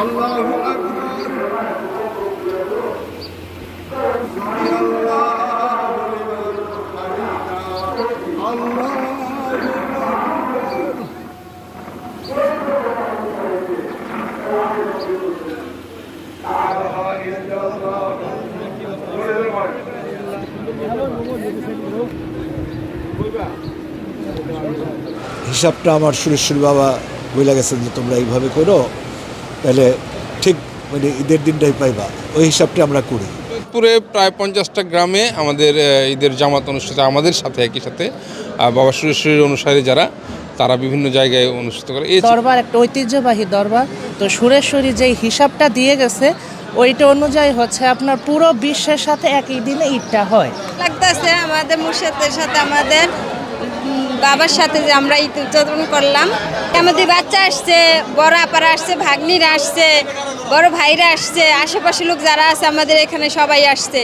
আল্লাহু আকবার আল্লাহু হিসাবটা আমার সুরেশ্বর বাবা বলে গেছেন যে তোমরা এইভাবে করো, তাহলে ঠিক মানে ঈদের দিনটাই পাইবা, ওই হিসাবটা আমরা করি। পুরে প্রায় 50টা গ্রামে আমাদের ঈদের জামাত অনুষ্ঠিত, আমাদের সাথে একই সাথে বাবা সুরেশ্বরের অনুসারী যারা, তারা বিভিন্ন জায়গায় অনুষ্ঠিত করে। এই দরবার একটা ঐতিহ্যবাহী দরবার, তো সুরেশ্বরী যে হিসাবটা দিয়ে গেছে ওইটা অনুযায়ী হচ্ছে আপনার পুরো বিশ্বের সাথে একই দিনে ঈদটা হয়। লাগতেছে আমাদের মুর্শিদের সাথে, আমাদের বাবার সাথে যে আমরা ঈদ উদযাপন করলাম। আমাদের বাচ্চা আসছে, বড় আপারা আসছে, ভাগ্নিরা আসছে, বড় ভাইরা আসছে, আশেপাশে লোক যারা আছে আমাদের এখানে সবাই আসছে।